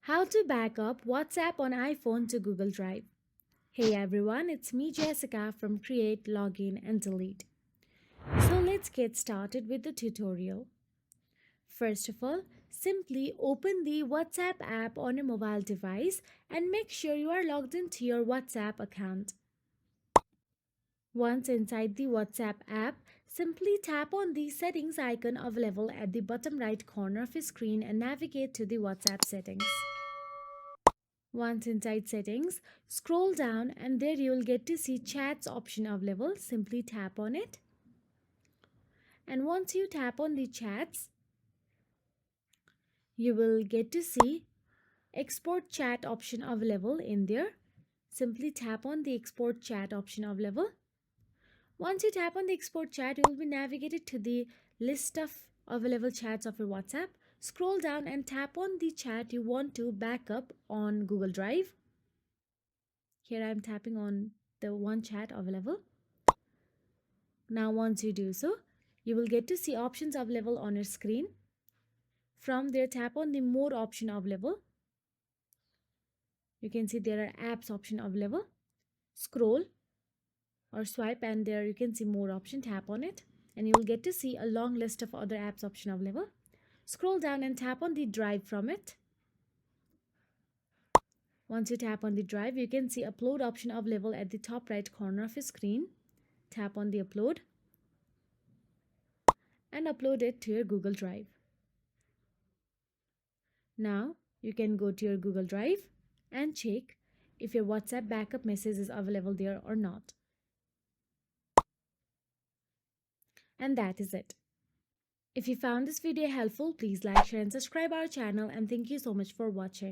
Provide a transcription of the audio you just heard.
How to back up WhatsApp on iPhone to Google Drive. Hey everyone, it's me Jessica from Create, Login and Delete. So let's get started with the tutorial. First of all, simply open the WhatsApp app on your mobile device and make sure you are logged into your WhatsApp account. Once inside the WhatsApp app, simply tap on the settings icon available at the bottom right corner of your screen and navigate to the WhatsApp settings. Once inside settings, scroll down and there you will get to see chats option available. Simply tap on it. And once you tap on the chats, you will get to see export chat option available in there. Simply tap on the export chat option available. Once you tap on the export chat, you will be navigated to the list of available chats of your WhatsApp. Scroll down and tap on the chat you want to back up on Google Drive. Here I am tapping on the one chat available. Now once you do so, you will get to see options available on your screen. From there, tap on the more option available. You can see there are apps option available. Scroll or swipe and there you can see more option. Tap on it and you will get to see a long list of other apps option available. Scroll down and tap on the drive from it. Once you tap on the drive, you can see upload option available at the top right corner of your screen. Tap on the upload and upload it to your Google Drive. Now you can go to your Google Drive and check if your WhatsApp backup message is available there or not. And that is it. If you found this video helpful, please like, share and subscribe our channel, and thank you so much for watching.